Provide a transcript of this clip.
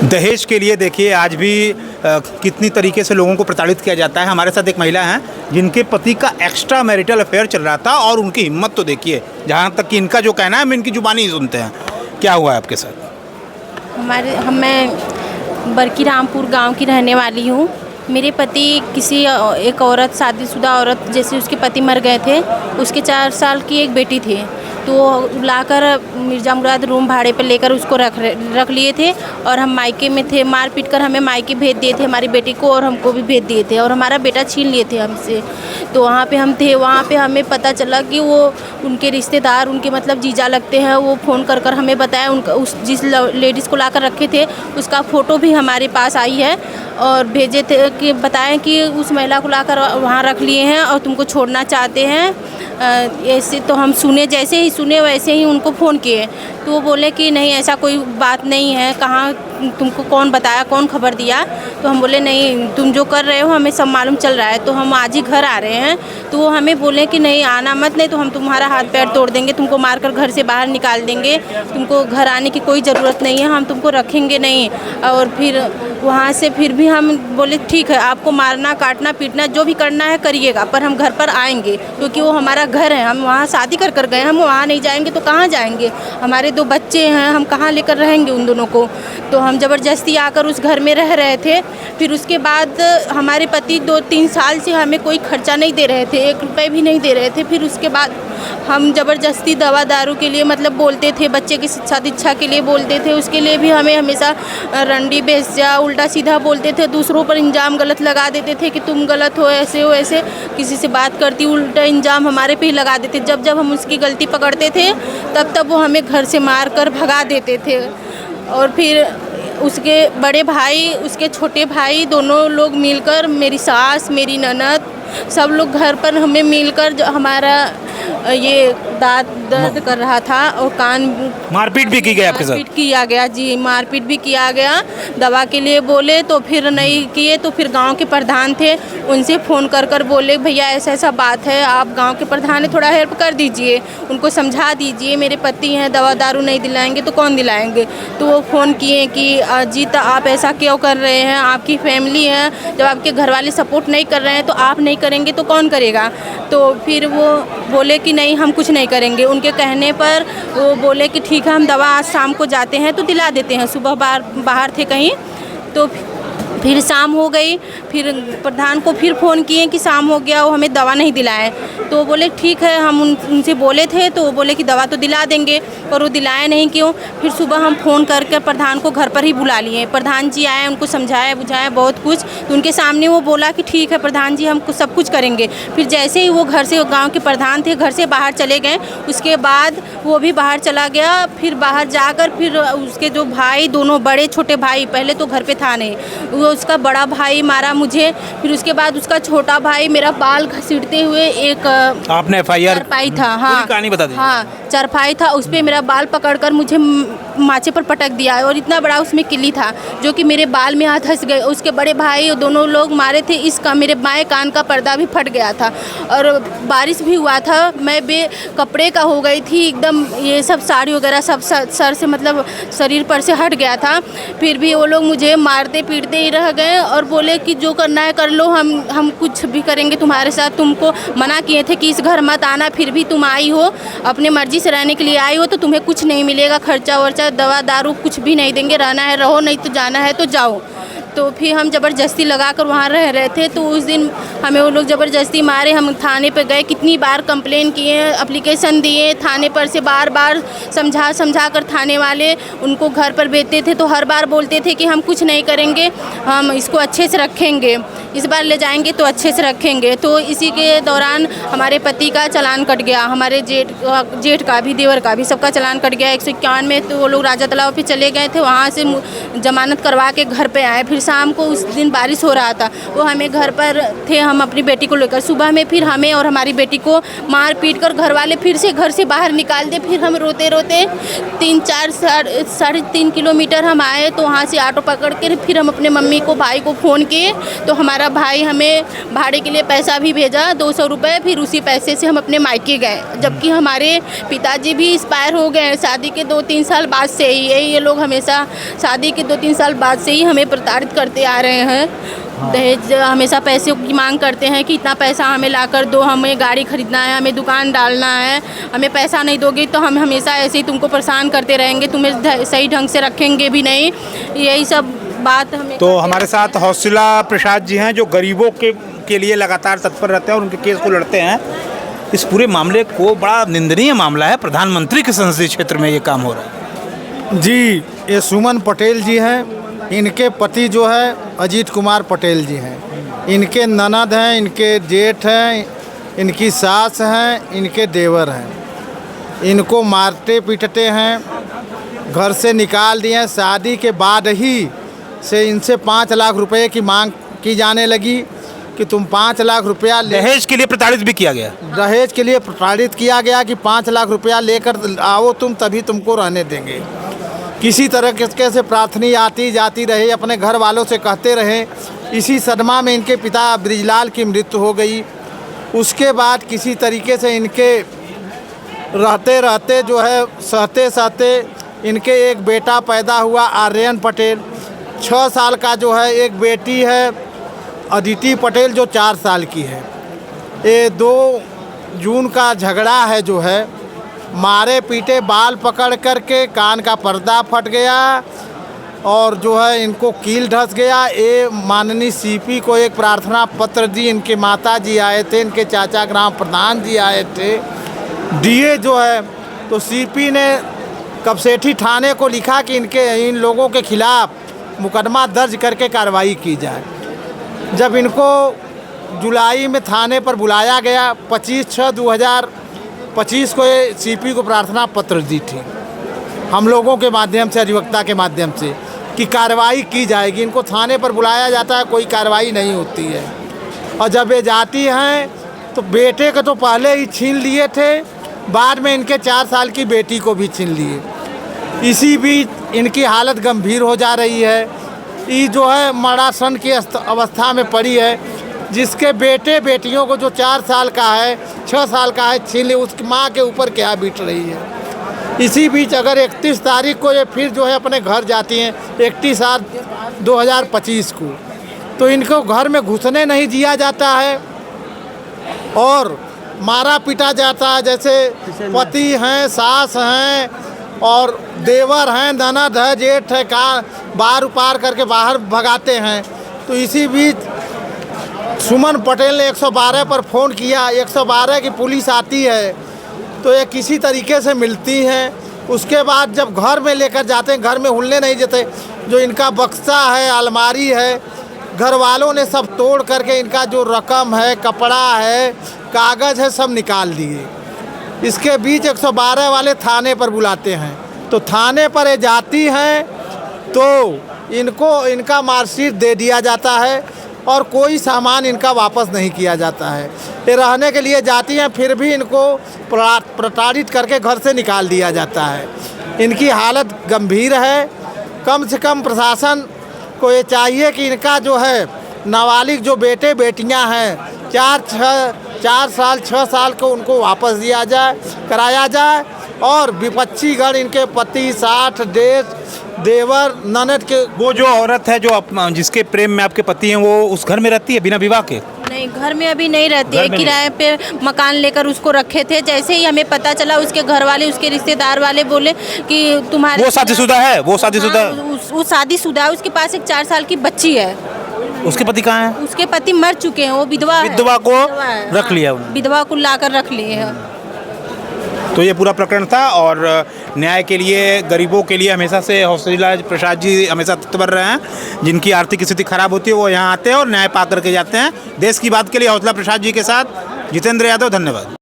दहेज के लिए देखिए आज भी कितनी तरीके से लोगों को प्रताड़ित किया जाता है। हमारे साथ एक महिला हैं जिनके पति का एक्स्ट्रा मैरिटल अफेयर चल रहा था और उनकी हिम्मत तो देखिए, जहाँ तक कि इनका जो कहना है हम इनकी जुबानी ही सुनते हैं। क्या हुआ है आपके साथ? मैं बरकी रामपुर गांव की रहने वाली हूँ। मेरे पति किसी एक औरत, शादीशुदा औरत, जैसे उसके पति मर गए थे, उसके 4 साल की एक बेटी थी, तो लाकर मिर्ज़ा मुराद रूम भाड़े पर लेकर उसको रख लिए थे और हम मायके में थे। मार पीट कर हमें मायके भेज दिए थे, हमारी बेटी को और हमको भी भेज दिए थे और हमारा बेटा छीन लिए थे हमसे। तो वहाँ पे हम थे, वहाँ पे हमें पता चला कि वो उनके रिश्तेदार, उनके मतलब जीजा लगते हैं, वो फ़ोन कर कर हमें बताया। उनका उस जिस लेडीज़ को लाकर रखे थे उसका फ़ोटो भी हमारे पास आई है और भेजे थे कि बताएं कि उस महिला को लाकर वहाँ रख लिए हैं और तुमको छोड़ना चाहते हैं। ऐसे तो हम सुने, जैसे ही सुने वैसे ही उनको फ़ोन किए तो वो बोले कि नहीं ऐसा कोई बात नहीं है, कहाँ तुमको कौन बताया, कौन खबर दिया? तो हम बोले नहीं, तुम जो कर रहे हो हमें सब मालूम चल रहा है, तो हम आज ही घर आ रहे हैं। तो वो हमें बोले कि नहीं आना मत, नहीं तो हम तुम्हारा हाथ पैर तोड़ देंगे, तुमको मारकर घर से बाहर निकाल देंगे, तुमको घर आने की कोई ज़रूरत नहीं है, हम तुमको रखेंगे नहीं। और फिर वहाँ से फिर भी हम बोले ठीक है, आपको मारना काटना पीटना जो भी करना है करिएगा, पर हम घर पर आएंगे क्योंकि वो हमारा घर है। हम वहाँ शादी कर कर गए, हम वहाँ नहीं जाएंगे तो कहाँ जाएंगे? हमारे 2 बच्चे हैं, हम कहाँ लेकर रहेंगे उन दोनों को? तो हम ज़बरदस्ती आकर उस घर में रह रहे थे। फिर उसके बाद हमारे पति 2-3 साल से हमें कोई खर्चा नहीं दे रहे थे, 1 रुपये भी नहीं दे रहे थे। फिर उसके बाद हम ज़बरदस्ती दवा दारू के लिए मतलब बोलते थे, बच्चे की शिक्षा दीक्षा के लिए बोलते थे, उसके लिए भी हमें हमेशा रंडी बेच जा, उल्टा सीधा बोलते थे, दूसरों पर इंजाम गलत लगा देते थे कि तुम गलत हो, ऐसे हो ऐसे। किसी से बात करती उल्टा इंजाम हमारे पे ही लगा देते। जब जब हम उसकी गलती पकड़ते थे तब तब वो हमें घर से मार कर भगा देते थे। और फिर उसके बड़े भाई, उसके छोटे भाई, दोनों लोग मिलकर, मेरी सास, मेरी ननद, सब लोग घर पर हमें मिलकर जो हमारा ये दांत दर्द कर रहा था और कान, मारपीट भी की गई आपके साथ? मारपीट किया गया जी, मारपीट भी किया गया। दवा के लिए बोले तो फिर नहीं किए, तो फिर गांव के प्रधान थे, उनसे फ़ोन कर कर बोले भैया ऐसा ऐसा बात है, आप गांव के प्रधान है, थोड़ा हेल्प कर दीजिए, उनको समझा दीजिए, मेरे पति हैं, दवा दारू नहीं दिलाएंगे तो कौन दिलाएंगे? तो वो फ़ोन किए कि अजीत आप ऐसा क्यों कर रहे हैं, आपकी फैमिली है, जब आपके घर वाले सपोर्ट नहीं कर रहे हैं तो आप नहीं करेंगे तो कौन करेगा? तो फिर वो बोले कि नहीं हम कुछ नहीं करेंगे। उनके कहने पर वो बोले कि ठीक है हम दवा आज शाम को जाते हैं तो दिला देते हैं। सुबह बाहर थे कहीं, तो फिर शाम हो गई, फिर प्रधान को फिर फ़ोन किए कि शाम हो गया, वो हमें दवा नहीं दिलाए। तो वो बोले ठीक है, हम उनसे बोले थे तो वो बोले कि दवा तो दिला देंगे, पर वो दिलाए नहीं क्यों? फिर सुबह हम फ़ोन करके प्रधान को घर पर ही बुला लिए। प्रधान जी आए, उनको समझाया बुझाया बहुत कुछ, तो उनके सामने वो बोला कि ठीक है प्रधान जी हम सब कुछ करेंगे। फिर जैसे ही वो घर से, गाँव के प्रधान थे, घर से बाहर चले गए, उसके बाद वो भी बाहर चला गया। फिर बाहर जाकर फिर उसके जो भाई, दोनों बड़े छोटे भाई, पहले तो घर पे था नहीं, वो उसका बड़ा भाई मारा मुझे। फिर उसके बाद उसका छोटा भाई मेरा बाल घसीटते हुए, एक आपने FIR चरपाई था, हाँ कहानी बता दी। हाँ चरपाई था, उस पर मेरा बाल पकड़कर मुझे माचे पर पटक दिया और इतना बड़ा उसमें किली था जो कि मेरे बाल में हाथ हंस गए। उसके बड़े भाई दोनों लोग मारे थे, इसका मेरे बाएं कान का पर्दा भी फट गया था और बारिश भी हुआ था, मैं कपड़े का हो गई थी एकदम, ये सब साड़ी वगैरह सब सर से मतलब शरीर पर से हट गया था। फिर भी वो लोग मुझे मारते पीटते ही रह गए और बोले कि जो करना है कर लो, हम कुछ भी करेंगे तुम्हारे साथ, तुमको मना किए थे कि इस घर मत आना, फिर भी तुम आई हो, अपने मर्जी से रहने के लिए आई हो, तो तुम्हें कुछ नहीं मिलेगा, खर्चा वर्चा दवा दारू कुछ भी नहीं देंगे, रहना है रहो, नहीं तो जाना है तो जाओ। तो फिर हम ज़बरदस्ती लगा कर वहाँ रह रहे थे। तो उस दिन हमें वो लोग ज़बरदस्ती मारे, हम थाने पे गए, कितनी बार कंप्लेन किए, एप्लीकेशन दिए, थाने पर से बार बार समझा कर थाने वाले उनको घर पर भेजते थे, तो हर बार बोलते थे कि हम कुछ नहीं करेंगे, हम इसको अच्छे से रखेंगे, इस बार ले जाएंगे तो अच्छे से रखेंगे। तो इसी के दौरान हमारे पति का चालान कट गया, हमारे जेठ का भी, देवर का भी, सबका चालान कट गया 151 में। तो वो लोग राजा तालाब पे चले गए थे, वहाँ से जमानत करवा के घर पे आए। फिर शाम को उस दिन बारिश हो रहा था, वो हमें घर पर थे, हम अपनी बेटी को लेकर सुबह में फिर हमें और हमारी बेटी को मार पीट कर घर वाले फिर से घर से बाहर निकाल दे। फिर हम रोते रोते 3-3.5 किलोमीटर हम आए, तो वहाँ से ऑटो पकड़ के फिर हम अपने मम्मी को भाई को फ़ोन किए, तो हमारा भाई हमें भाड़े के लिए पैसा भी भेजा 200 रुपये। फिर उसी पैसे से हम अपने मायके गए, जबकि हमारे पिताजी भी एक्सपायर हो गए शादी के 2-3 साल बाद से ही। ये लोग हमेशा शादी के 2-3 साल बाद से ही हमें प्रताड़ित करते आ रहे हैं। दहेज हमेशा पैसे की मांग करते हैं कि इतना पैसा हमें ला कर दो, हमें गाड़ी खरीदना है, हमें दुकान डालना है, हमें पैसा नहीं दोगे तो हम हमेशा ऐसे ही तुमको परेशान करते रहेंगे, तुम्हें सही ढंग से रखेंगे भी नहीं, यही सब बात हमें। तो हमारे साथ हौसला प्रसाद जी हैं जो गरीबों के लिए लगातार तत्पर रहते हैं और उनके केस को लड़ते हैं। इस पूरे मामले को बड़ा निंदनीय मामला है, प्रधानमंत्री के संसदीय क्षेत्र में ये काम हो रहा है। जी, ये सुमन पटेल जी हैं, इनके पति जो है अजीत कुमार पटेल जी हैं, इनके ननद हैं, इनके जेठ हैं, इनकी सास हैं, इनके देवर हैं। इनको मारते पीटते हैं, घर से निकाल दिए हैं। शादी के बाद ही से इनसे 5 लाख रुपए की मांग की जाने लगी कि तुम 5 लाख रुपया दहेज के लिए प्रताड़ित भी किया गया। दहेज के लिए प्रताड़ित किया गया कि 5 लाख रुपया लेकर आओ तुम, तभी तुमको रहने देंगे। किसी तरह के से प्रार्थनी आती जाती रहे, अपने घर वालों से कहते रहे। इसी सदमा में इनके पिता ब्रिजलाल की मृत्यु हो गई। उसके बाद किसी तरीके से इनके रहते रहते जो है सहते सहते इनके एक बेटा पैदा हुआ आर्यन पटेल 6 साल का, जो है एक बेटी है अदिति पटेल जो 4 साल की है। ये 2 जून का झगड़ा है, जो है मारे पीटे, बाल पकड़ करके कान का पर्दा फट गया और जो है इनको कील धंस गया। ये माननीय सीपी को एक प्रार्थना पत्र दी, इनके माता जी आए थे, इनके चाचा ग्राम प्रधान जी आए थे, दिए जो है। तो सीपी ने कपसेठी थाने को लिखा कि इन लोगों के खिलाफ़ मुकदमा दर्ज करके कार्रवाई की जाए। जब इनको जुलाई में थाने पर बुलाया गया 25/6/2025 को ये सीपी को प्रार्थना पत्र दी थी हम लोगों के माध्यम से, अधिवक्ता के माध्यम से, कि कार्रवाई की जाएगी। इनको थाने पर बुलाया जाता है, कोई कार्रवाई नहीं होती है। और जब ये जाती हैं तो बेटे को तो पहले ही छीन लिए थे, बाद में इनके 4 साल की बेटी को भी छीन लिए। इसी बीच इनकी हालत गंभीर हो जा रही है। ये जो है मरासन की अवस्था में पड़ी है, जिसके बेटे बेटियों को जो 4 साल का है, 6 साल का है, छीन ले, उसकी माँ के ऊपर क्या बीत रही है। इसी बीच अगर 31 तारीख को ये फिर जो है अपने घर जाती हैं, 31/8/2025 को, तो इनको घर में घुसने नहीं दिया जाता है और मारा पीटा जाता है। जैसे पति हैं, सास हैं और देवर हैं, ननद है, जेठ है, बार उपार करके बाहर भगाते हैं। तो इसी बीच सुमन पटेल ने 112 पर फ़ोन किया, 112 की पुलिस आती है तो ये किसी तरीके से मिलती हैं। उसके बाद जब घर में लेकर जाते हैं, घर में हुलने नहीं देते। जो इनका बक्सा है, अलमारी है, घर वालों ने सब तोड़ करके इनका जो रकम है, कपड़ा है, कागज़ है, सब निकाल दिए। इसके बीच 112 वाले थाने पर बुलाते हैं, तो थाने पर ये जाती हैं तो इनको इनका मार्कशीट दे दिया जाता है और कोई सामान इनका वापस नहीं किया जाता है। ये रहने के लिए जाती हैं, फिर भी इनको प्रताड़ित करके घर से निकाल दिया जाता है। इनकी हालत गंभीर है। कम से कम प्रशासन को ये चाहिए कि इनका जो है नाबालिग जो बेटे बेटियां हैं 4 साल 6 साल को उनको वापस दिया जाए, कराया जाए। और विपक्षी गण इनके पति, 60 देवर, ननद के। वो जो औरत है जो जिसके प्रेम में आपके पति हैं, वो उस घर में रहती है बिना विवाह के? नहीं, घर में अभी नहीं रहती है, किराए पे मकान लेकर उसको रखे थे। जैसे ही हमें पता चला, उसके घर वाले, उसके रिश्तेदार वाले बोले कि तुम्हारे वो शादीशुदा है, वो शादीशुदा है? वो शादीशुदा है, उसके पास एक 4 साल की बच्ची है। उसके पति कहाँ हैं? उसके पति मर चुके हैं, वो विधवा है। विधवा को रख लिया, विधवा को लाकर रख लिए हैं। तो ये पूरा प्रकरण था और न्याय के लिए, गरीबों के लिए हमेशा से हौसला प्रसाद जी हमेशा तत्पर रहे हैं। जिनकी आर्थिक स्थिति खराब होती है वो यहाँ आते हैं और न्याय पा करके जाते हैं। देश की बात के लिए हौसला प्रसाद जी के साथ जितेंद्र यादव, धन्यवाद।